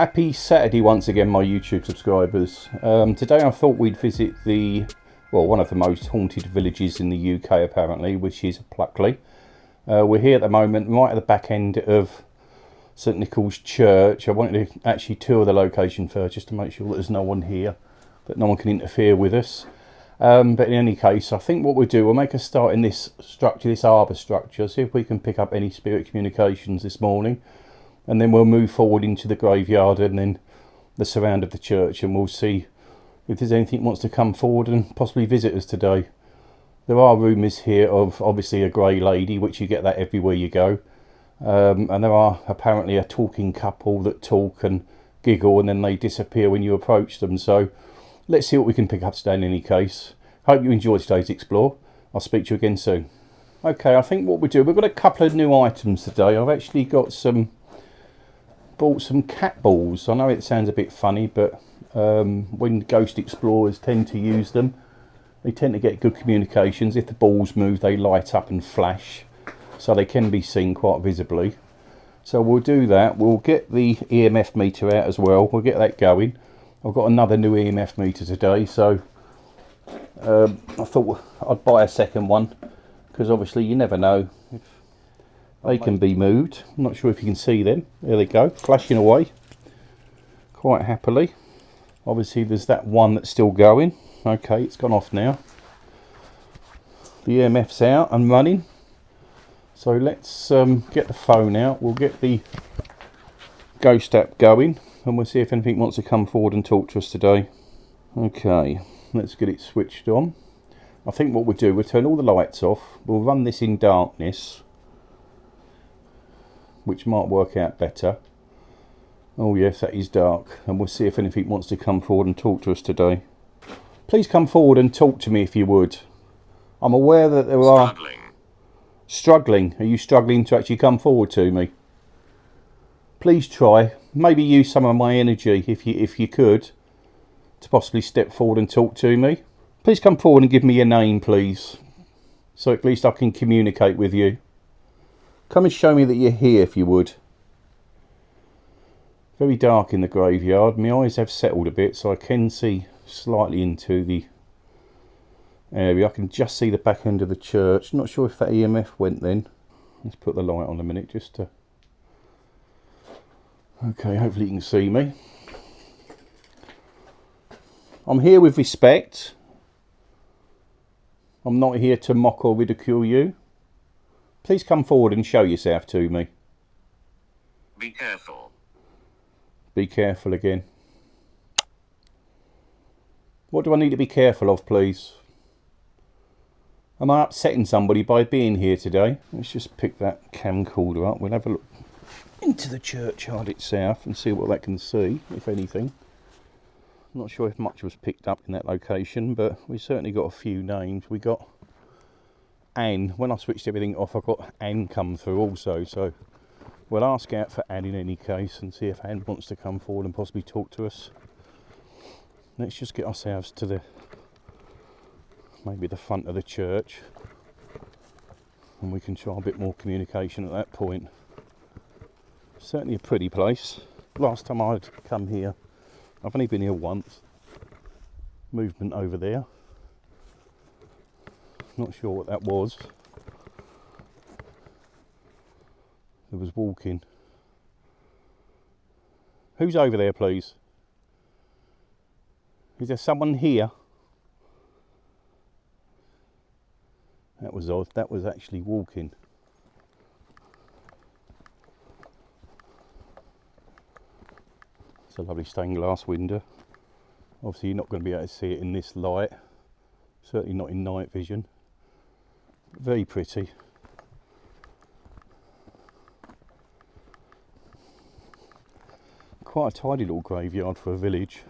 Happy Saturday once again, my YouTube subscribers. Today I thought we'd visit one of the most haunted villages in the UK apparently, which is Pluckley. We're here at the moment right at the back end of St Nichol's Church. I wanted to actually tour the location first just to make sure that there's no one here, that no one can interfere with us. But in any case, I think what we'll do, we'll make a start in this structure, this arbour structure, see if we can pick up any spirit communications this morning. And then we'll move forward into the graveyard and then the surround of the church, and we'll see if there's anything that wants to come forward and possibly visit us today. There are rumours here of obviously a grey lady, which you get that everywhere you go. And there are apparently a talking couple that talk and giggle and then they disappear when you approach them. So let's see what we can pick up today in any case. Hope you enjoyed today's explore. I'll speak to you again soon. Okay, I think what we'll do, we've got a couple of new items today. I've actually bought some cat balls. I know it sounds a bit funny, but when ghost explorers tend to use them, they tend to get good communications. If the balls move, they light up and flash, so they can be seen quite visibly. So we'll do that. We'll get the EMF meter out as well. We'll get that going. I've got another new EMF meter today, so I thought I'd buy a second one, because obviously you never know if they can be moved. I'm not sure if you can see them. There they go, flashing away quite happily. Obviously there's that one that's still going. Okay, it's gone off now. The EMF's out and running. So let's get the phone out. We'll get the ghost app going and we'll see if anything wants to come forward and talk to us today. Okay, let's get it switched on. I think what we'll do, we'll turn all the lights off. We'll run this in darkness, which might work out better. Oh yes, that is dark. And we'll see if anything wants to come forward and talk to us today. Please come forward and talk to me if you would. I'm aware that there are... Struggling? Are you struggling to actually come forward to me? Please try. Maybe use some of my energy, if you could, to possibly step forward and talk to me. Please come forward and give me your name, please, so at least I can communicate with you. Come and show me that you're here, if you would. Very dark in the graveyard. My eyes have settled a bit, so I can see slightly into the area. I can just see the back end of the church. Not sure if that EMF went then. Let's put the light on a minute just to... Okay, hopefully you can see me. I'm here with respect. I'm not here to mock or ridicule you. Please come forward and show yourself to me. Be careful. Be careful again. What do I need to be careful of, please? Am I upsetting somebody by being here today? Let's just pick that camcorder up. We'll have a look into the churchyard itself and see what that can see, if anything. I'm not sure if much was picked up in that location, but we certainly got a few names. We got Anne. When I switched everything off, I got Anne come through also, so we'll ask out for Anne in any case and see if Anne wants to come forward and possibly talk to us. Let's just get ourselves to maybe the front of the church, and we can try a bit more communication at that point. Certainly a pretty place. Last time I'd come here, I've only been here once. Movement over there. Not sure what that was. There was walking. Who's over there, please? Is there someone here? That was odd. That was actually walking. It's a lovely stained glass window. Obviously you're not going to be able to see it in this light. Certainly not in night vision. Very pretty. Quite a tidy little graveyard for a village.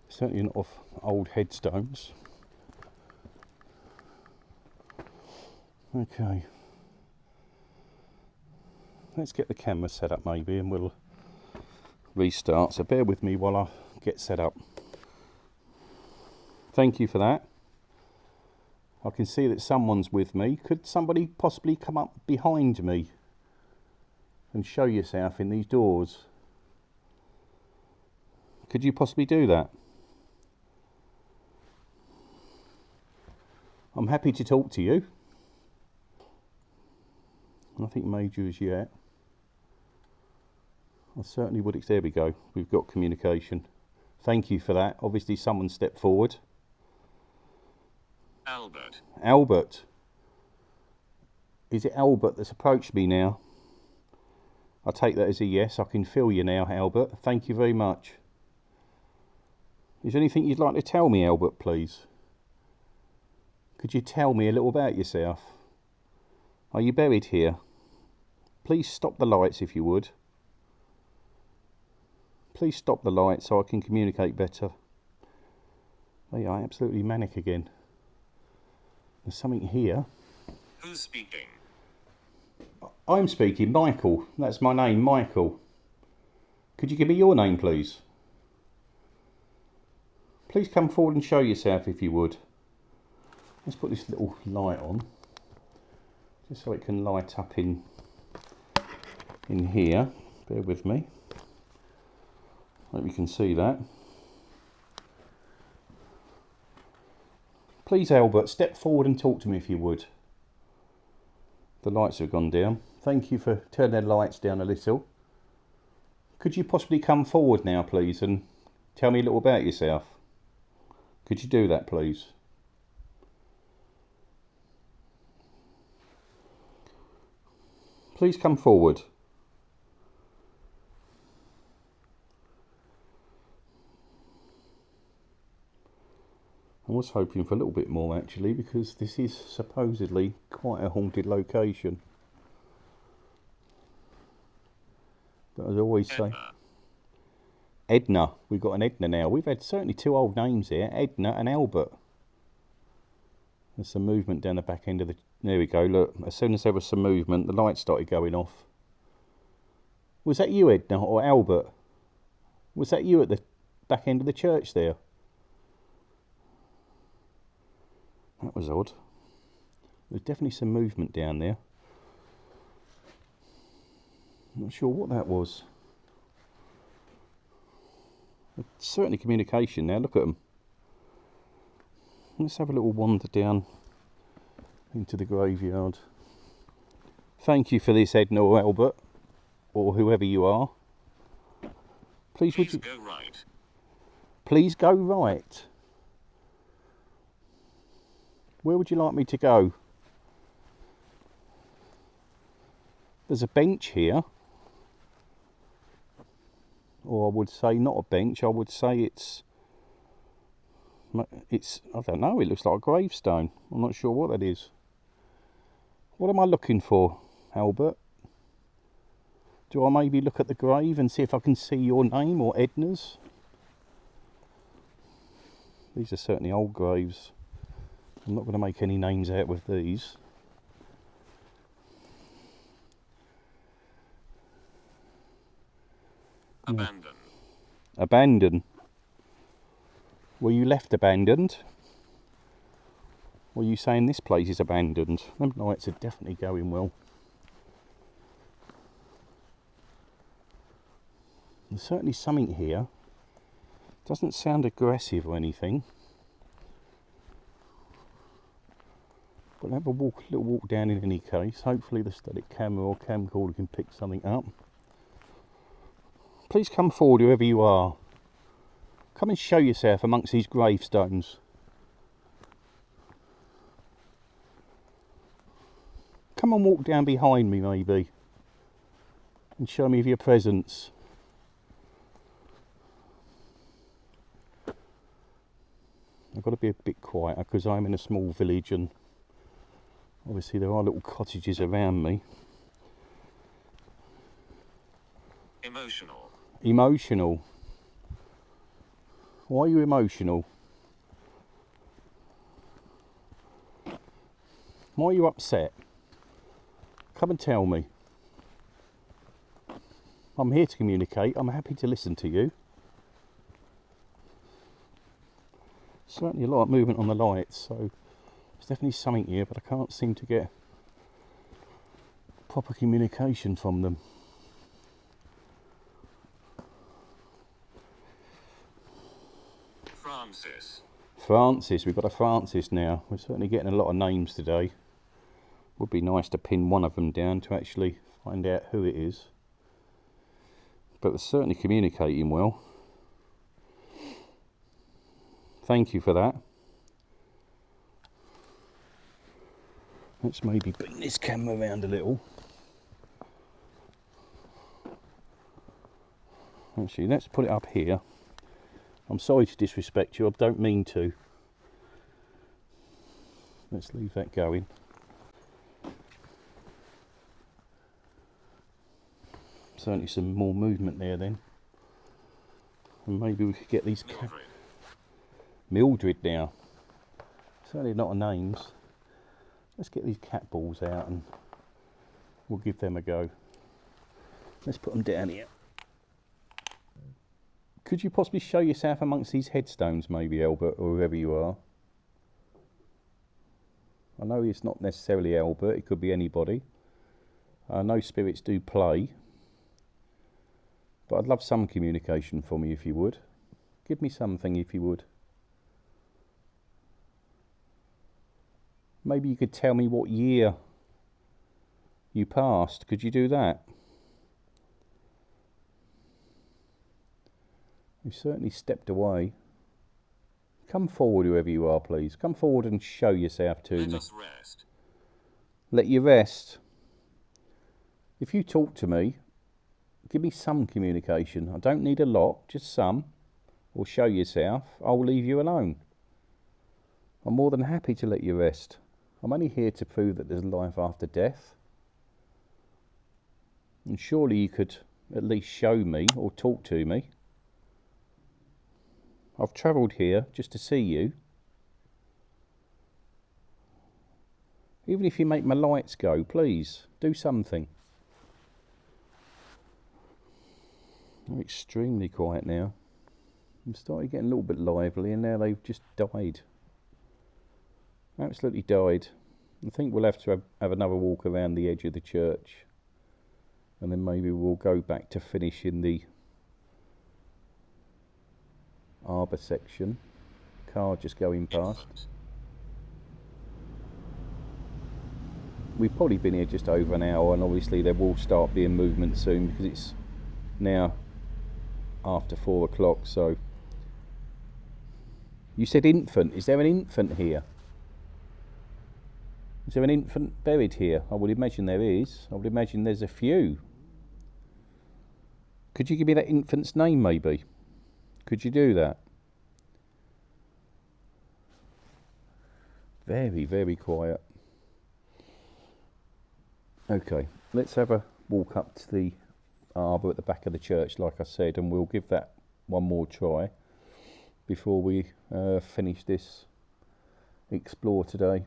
Certainly not off old headstones. Okay. Let's get the camera set up maybe and we'll restart. So bear with me while I get set up. Thank you for that. I can see that someone's with me. Could somebody possibly come up behind me and show yourself in these doors? Could you possibly do that? I'm happy to talk to you. Nothing major as yet. I certainly would. There we go. We've got communication. Thank you for that. Obviously someone stepped forward. Albert. Albert. Is it Albert that's approached me now? I take that as a yes. I can feel you now, Albert. Thank you very much. Is there anything you'd like to tell me, Albert, please? Could you tell me a little about yourself? Are you buried here? Please stop the lights if you would. Please stop the lights so I can communicate better. They are absolutely manic again. There's something here. Who's speaking? I'm speaking, Michael. That's my name, Michael. Could you give me your name, please? Please come forward and show yourself if you would. Let's put this little light on, just so it can light up in here. Bear with me. Hope you can see that. Please, Albert, step forward and talk to me if you would. The lights have gone down. Thank you for turning the lights down a little. Could you possibly come forward now, please, and tell me a little about yourself? Could you do that, please? Please come forward. I was hoping for a little bit more actually, because this is supposedly quite a haunted location. But as I always say, Edna. We've got an Edna now. We've had certainly two old names here, Edna and Albert. There's some movement down the back end of the... There we go, look. As soon as there was some movement, the lights started going off. Was that you, Edna, or Albert? Was that you at the back end of the church there? That was odd. There's definitely some movement down there. I'm not sure what that was. There's certainly communication now, look at them. Let's have a little wander down into the graveyard. Thank you for this, Edna or Albert, or whoever you are. Please would you... go right. Please go right. Where would you like me to go? There's a bench here. Or I would say not a bench, I would say it's, I don't know, it looks like a gravestone. I'm not sure what that is. What am I looking for, Albert? Do I maybe look at the grave and see if I can see your name or Edna's? These are certainly old graves. I'm not going to make any names out with these. Abandon. Abandon. Were you left abandoned? Or are you saying this place is abandoned? Them lights are definitely going well. There's certainly something here. Doesn't sound aggressive or anything. But I'll have a little walk down in any case. Hopefully the static camera or camcorder can pick something up. Please come forward, whoever you are. Come and show yourself amongst these gravestones. Come and walk down behind me maybe. And show me of your presence. I've got to be a bit quieter because I'm in a small village and obviously there are little cottages around me. Emotional. Emotional. Why are you emotional? Why are you upset? Come and tell me. I'm here to communicate. I'm happy to listen to you. Certainly a lot of movement on the lights, so there's definitely something here, but I can't seem to get proper communication from them. Francis. Francis, we've got a Francis now. We're certainly getting a lot of names today. Would be nice to pin one of them down to actually find out who it is. But they're certainly communicating well. Thank you for that. Let's maybe bring this camera around a little. Actually, let's put it up here. I'm sorry to disrespect you, I don't mean to. Let's leave that going. Certainly some more movement there then. And maybe we could get these... Mildred now. Certainly a lot of names. Let's get these cat balls out and we'll give them a go. Let's put them down here. Could you possibly show yourself amongst these headstones maybe, Albert, or whoever you are? I know it's not necessarily Albert, it could be anybody. I know spirits do play. But I'd love some communication from you if you would. Give me something if you would. Maybe you could tell me what year you passed. Could you do that? You've certainly stepped away. Come forward, whoever you are, please. Come forward and show yourself to me. Let us rest. Let you rest. If you talk to me, give me some communication. I don't need a lot, just some. Or show yourself. I'll leave you alone. I'm more than happy to let you rest. I'm only here to prove that there's life after death. And surely you could at least show me or talk to me. I've travelled here just to see you. Even if you make my lights go, please, do something. They're extremely quiet now. I'm starting getting a little bit lively and now they've just died. Absolutely died. I think we'll have to have another walk around the edge of the church. And then maybe we'll go back to finishing the arbour section. Car just going past. We've probably been here just over an hour and obviously there will start being movement soon because it's now after 4 o'clock. So you said infant. Is there an infant here? Is there an infant buried here? I would imagine there is. I would imagine there's a few. Could you give me that infant's name maybe? Could you do that? Very, very quiet. Okay, let's have a walk up to the arbour at the back of the church, like I said, and we'll give that one more try before we finish this explore today.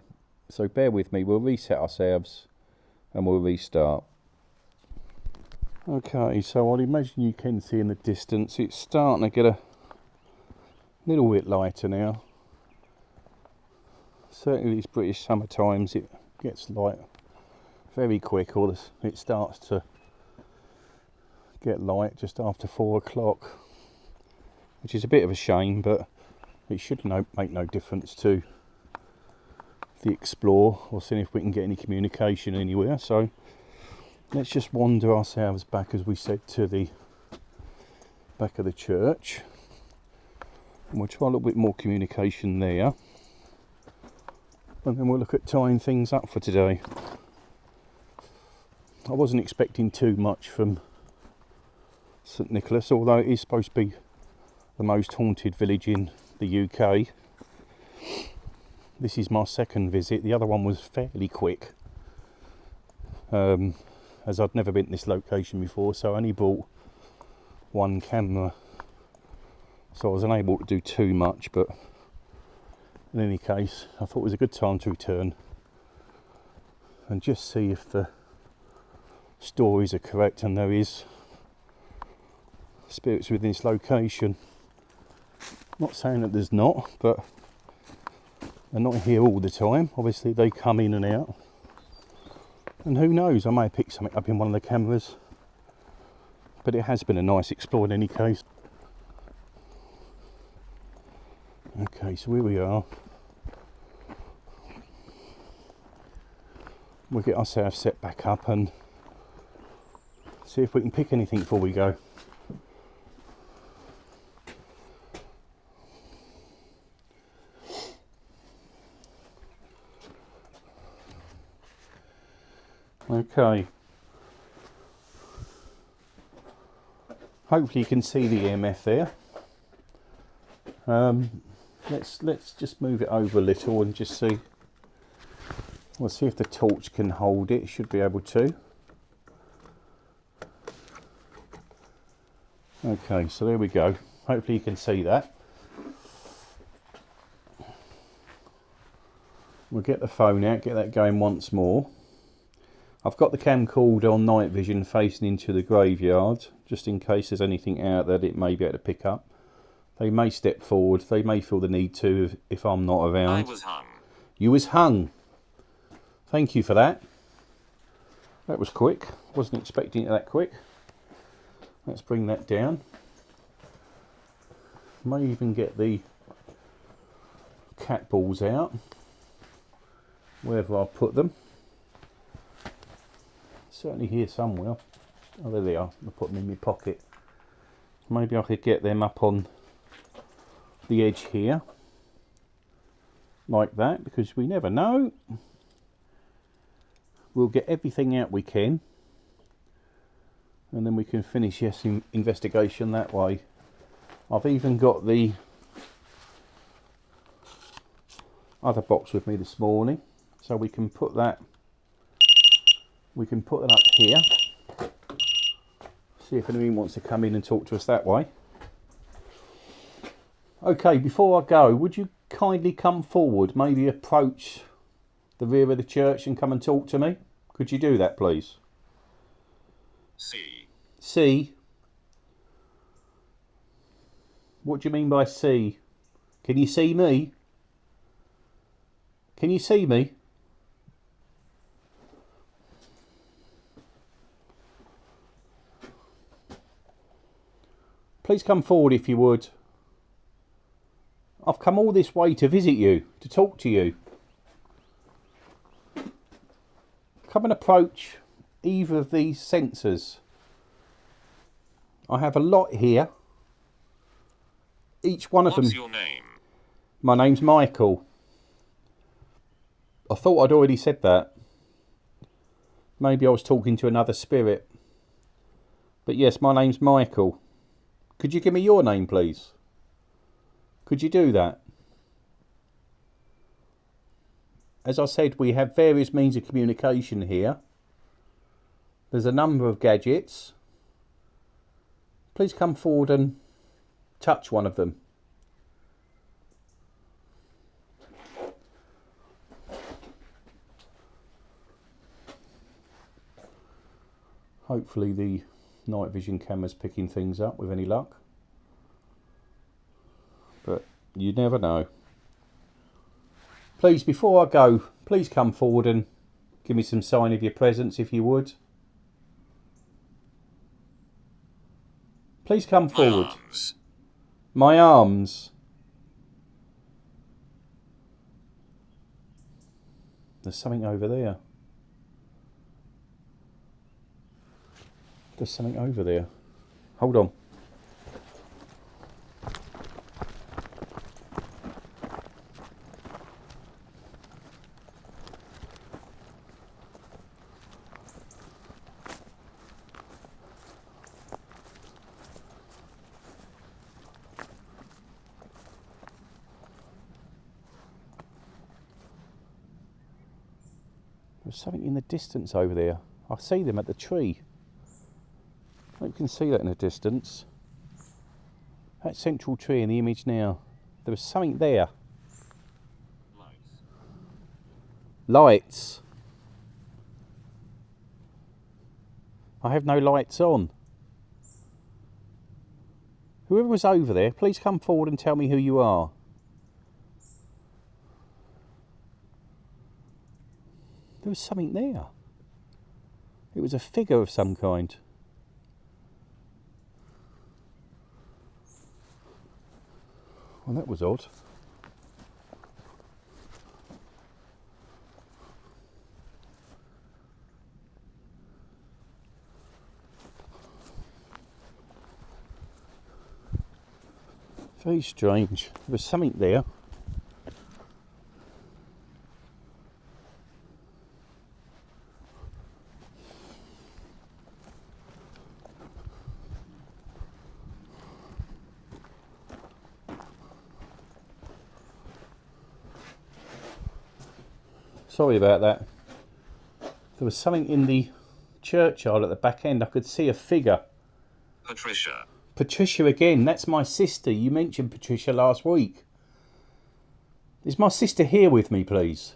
So bear with me, we'll reset ourselves and we'll restart. Okay, so I'd imagine you can see in the distance it's starting to get a little bit lighter now. Certainly these British summer times it gets light very quick, or it starts to get light just after 4 o'clock, which is a bit of a shame, but it should make no difference to the explore or seeing if we can get any communication anywhere. So let's just wander ourselves back, as we said, to the back of the church, and we'll try a little bit more communication there, and then we'll look at tying things up for today. I wasn't expecting too much from St Nicholas, although it is supposed to be the most haunted village in the UK. This is my second visit. The other one was fairly quick, as I'd never been to this location before, so I only bought one camera, so I was unable to do too much. But in any case, I thought it was a good time to return and just see if the stories are correct and there is spirits within this location. Not saying that there's not, but they're not here all the time. Obviously they come in and out, and who knows, I may pick something up in one of the cameras. But it has been a nice explore in any case. Okay, so here we are. We'll get ourselves set back up and see if we can pick anything before we go. Okay. Hopefully you can see the EMF there. Let's just move it over a little and just see. We'll see if the torch can hold it. It should be able to. Okay, so there we go. Hopefully you can see that. We'll get the phone out, get that going once more. I've got the camcorder on night vision facing into the graveyard, just in case there's anything out there that it may be able to pick up. They may step forward, they may feel the need to if I'm not around. I was hung. You was hung. Thank you for that. That was quick. Wasn't expecting it that quick. Let's bring that down. May even get the cat balls out, wherever I put them. Certainly here somewhere. Oh, there they are. I'll put them in my pocket. Maybe I could get them up on the edge here, like that, because we never know. We'll get everything out we can, and then we can finish this investigation that way. I've even got the other box with me this morning, so we can put that up here. See if anyone wants to come in and talk to us that way. Okay, before I go, would you kindly come forward, maybe approach the rear of the church and come and talk to me? Could you do that, please? See. See? What do you mean by see? Can you see me? Can you see me? Please come forward if you would. I've come all this way to visit you, to talk to you. Come and approach either of these sensors. I have a lot here. Each one of them. What's your name? My name's Michael. I thought I'd already said that. Maybe I was talking to another spirit. But yes, my name's Michael. Could you give me your name, please? Could you do that? As I said, we have various means of communication here. There's a number of gadgets. Please come forward and touch one of them. Hopefully the night vision camera's picking things up with any luck. But you never know. Please, before I go, please come forward and give me some sign of your presence if you would. Please come forward. Arms. My arms. There's something over there. There's something over there. Hold on. There's something in the distance over there. I see them at the tree. You can see that in the distance. That central tree in the image now. There was something there. Lights. Lights. I have no lights on. Whoever was over there, please come forward and tell me who you are. There was something there. It was a figure of some kind. Well, that was odd. Very strange. There was something there. Sorry about that. There was something in the churchyard at the back end. I could see a figure. Patricia. Patricia again. That's my sister. You mentioned Patricia last week. Is my sister here with me, please?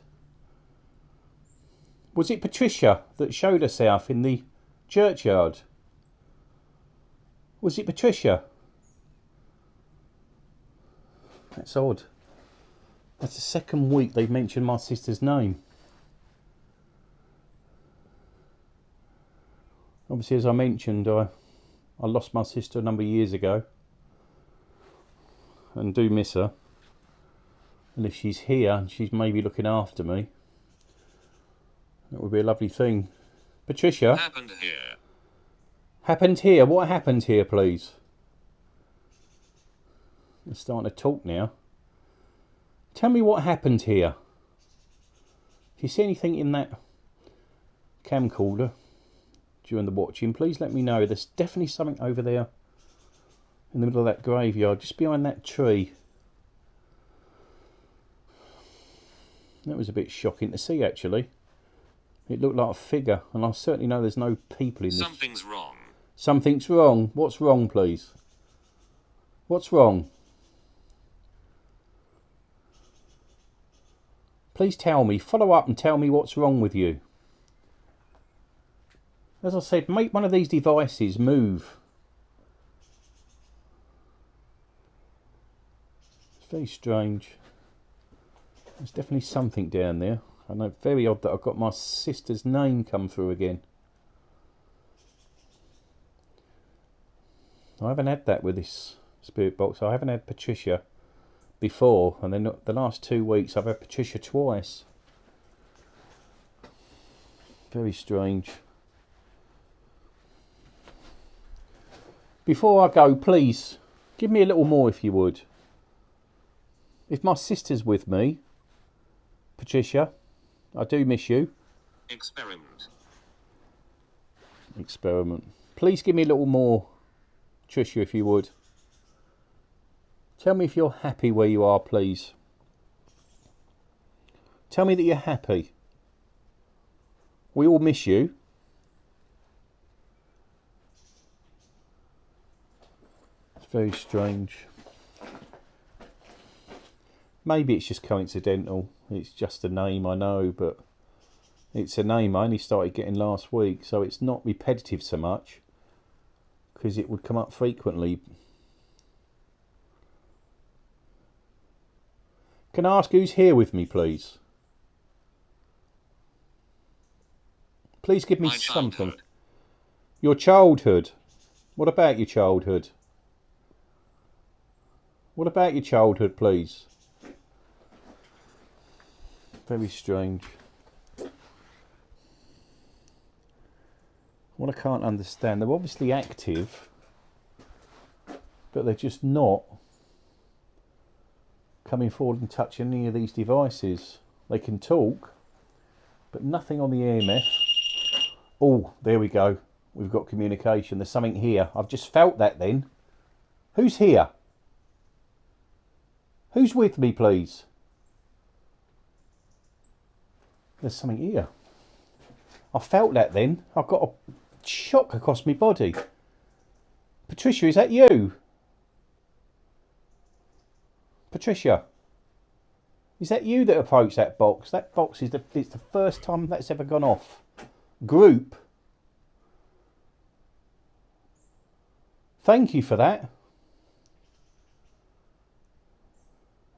Was it Patricia that showed herself in the churchyard? Was it Patricia? That's odd. That's the second week they've mentioned my sister's name. Obviously, as I mentioned, I lost my sister a number of years ago and do miss her. And if she's here and she's maybe looking after me, that would be a lovely thing. Patricia? Happened here. Happened here? What happened here, please? They're starting to talk now. Tell me what happened here. If you see anything in that camcorder during the watching, please let me know. There's definitely something over there in the middle of that graveyard, just behind that tree. That was a bit shocking to see, actually. It looked like a figure, and I certainly know there's no people in this. Something's wrong. Something's wrong. What's wrong, please? What's wrong? Please tell me. Follow up and tell me what's wrong with you. As I said, make one of these devices move. It's very strange. There's definitely something down there. I know, very odd that I've got my sister's name come through again. I haven't had that with this spirit box. I haven't had Patricia before, and then the last 2 weeks I've had Patricia twice. Very strange. Before I go, please give me a little more if you would. If my sister's with me, Patricia, I do miss you. Experiment. Experiment. Please give me a little more, Patricia, if you would. Tell me if you're happy where you are, please. Tell me that you're happy. We all miss you. It's very strange. Maybe it's just coincidental. It's just a name, I know, but it's a name I only started getting last week, so it's not repetitive so much, because it would come up frequently. Can I ask who's here with me, please? Please give me My something. childhood. Your childhood. What about your childhood? What about your childhood, please? Very strange. What I can't understand, they're obviously active, but they're just not coming forward and touching any of these devices. They can talk, but nothing on the EMF. Oh, there we go. We've got communication. There's something here. I've just felt that then. Who's here? Who's with me, please? There's something here. I felt that then. I've got a shock across my body. Patricia, is that you? Patricia, is that you that approached that box? That box is it's the first time that's ever gone off. Group. Thank you for that.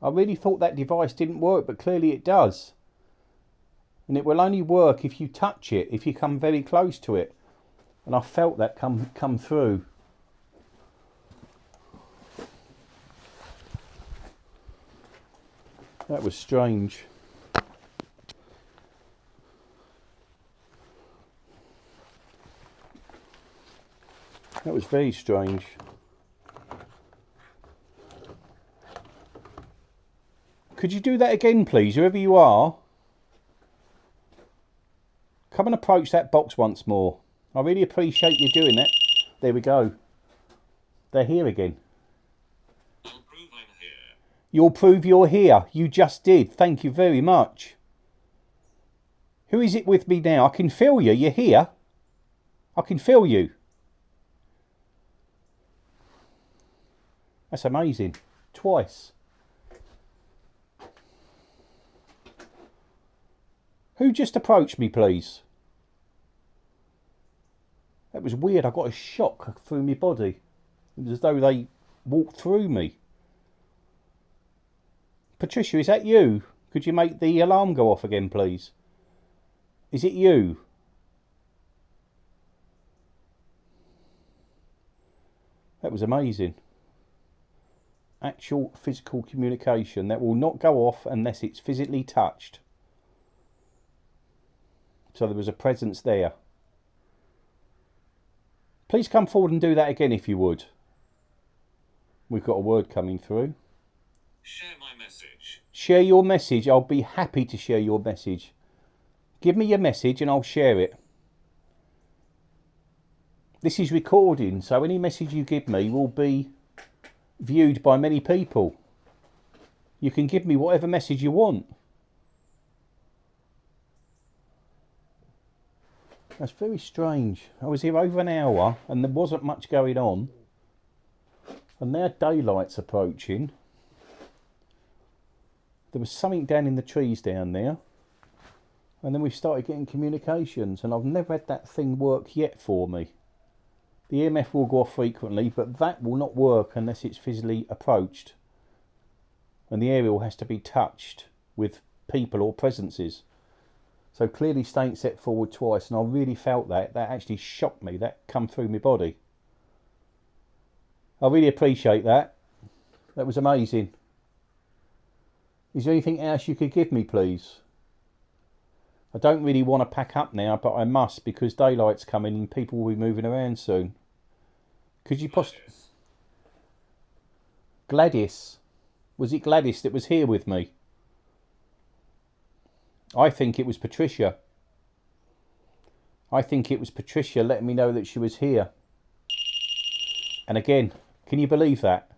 I really thought that device didn't work, but clearly it does. And it will only work if you touch it, if you come very close to it. And I felt that come through. That was strange. That was very strange. Could you do that again, please, whoever you are? Come and approach that box once more. I really appreciate you doing that. There we go. They're here again. I'll prove I'm here. You'll prove you're here. You just did. Thank you very much. Who is it with me now? I can feel you. You're here. I can feel you. That's amazing. Twice. Who just approached me, please? That was weird. I got a shock through my body. It was as though they walked through me. Patricia, is that you? Could you make the alarm go off again, please? Is it you? That was amazing. Actual physical communication that will not go off unless it's physically touched. So there was a presence there. Please come forward and do that again if you would. We've got a word coming through. Share my message. Share your message. I'll be happy to share your message. Give me your message and I'll share it. This is recording, so any message you give me will be viewed by many people. You can give me whatever message you want. That's very strange. I was here over an hour and there wasn't much going on. And now daylight's approaching. There was something down in the trees down there. And then we started getting communications, and I've never had that thing work yet for me. The EMF will go off frequently, but that will not work unless it's physically approached. And the aerial has to be touched with people or presences. So clearly staying set forward twice, and I really felt that. That actually shocked me. That come through my body. I really appreciate that. That was amazing. Is there anything else you could give me, please? I don't really want to pack up now, but I must because daylight's coming and people will be moving around soon. Could you possibly... Gladys. Was it Gladys that was here with me? I think it was Patricia. I think it was Patricia letting me know that she was here. And again, can you believe that?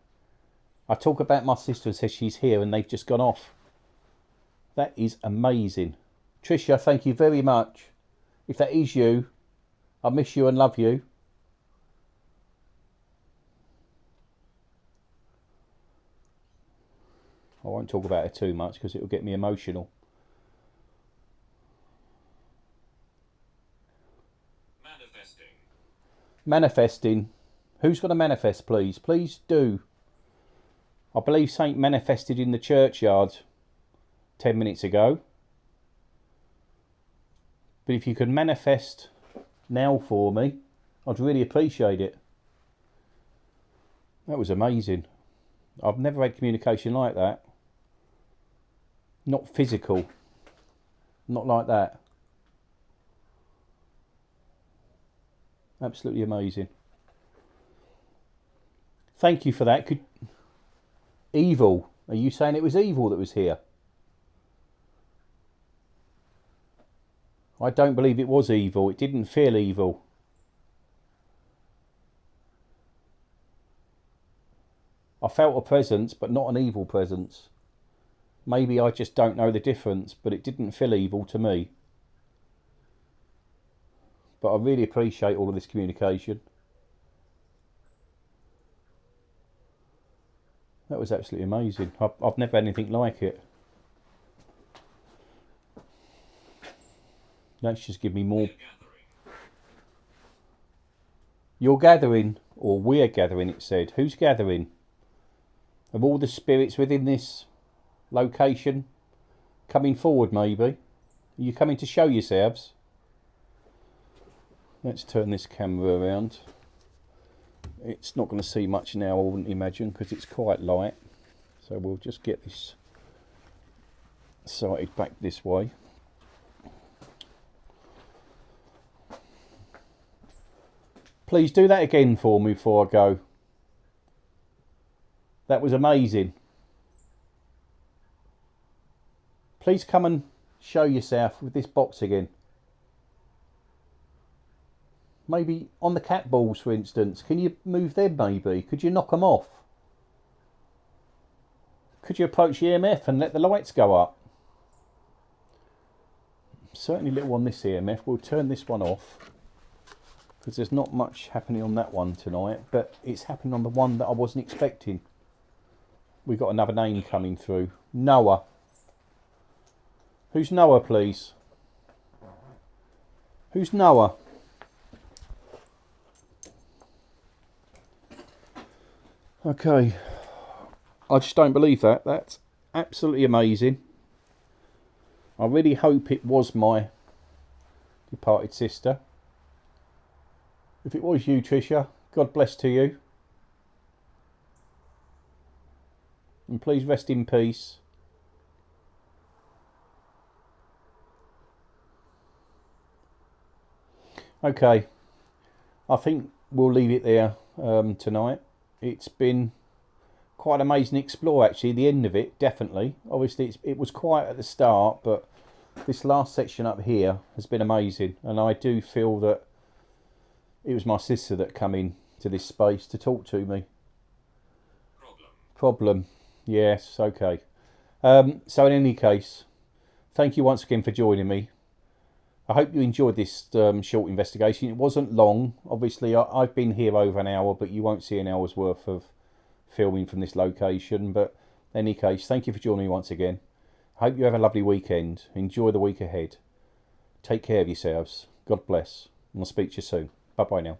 I talk about my sister and says she's here and they've just gone off. That is amazing. Tricia, thank you very much. If that is you, I miss you and love you. I won't talk about it too much because it will get me emotional. Manifesting. Manifesting. Who's going to manifest, please? Please do. I believe Saint manifested in the churchyard 10 minutes ago. But if you could manifest now for me, I'd really appreciate it. That was amazing. I've never had communication like that. Not physical. Not like that. Absolutely amazing. Thank you for that. Evil. Are you saying it was evil that was here? I don't believe it was evil. It didn't feel evil. I felt a presence, but not an evil presence. Maybe I just don't know the difference, but it didn't feel evil to me. But I really appreciate all of this communication. That was absolutely amazing. I've never had anything like it. Let's just give me more. You're gathering, or we're gathering, it said. Who's gathering? Of all the spirits within this location coming forward, maybe? Are you coming to show yourselves? Let's turn this camera around. It's not going to see much now, I wouldn't imagine, because it's quite light. So we'll just get this sighted back this way. Please do that again for me before I go. That was amazing. Please come and show yourself with this box again. Maybe on the cat balls, for instance. Can you move them maybe? Could you knock them off? Could you approach the EMF and let the lights go up? Certainly little on this EMF. We'll turn this one off because there's not much happening on that one tonight, but it's happening on the one that I wasn't expecting. We've got another name coming through. Noah. Who's Noah, please? Who's Noah? Okay. I just don't believe that. That's absolutely amazing. I really hope it was my departed sister. If it was you, Tricia, God bless to you. And please rest in peace. Okay. I think we'll leave it there tonight. It's been quite an amazing explore, actually. The end of it, definitely. Obviously, it was quiet at the start, but this last section up here has been amazing. And I do feel that it was my sister that come in to this space to talk to me. Problem. Yes, okay. So in any case, thank you once again for joining me. I hope you enjoyed this short investigation. It wasn't long. Obviously, I've been here over an hour, but you won't see an hour's worth of filming from this location. But in any case, thank you for joining me once again. I hope you have a lovely weekend. Enjoy the week ahead. Take care of yourselves. God bless. And I'll speak to you soon. Bye-bye now.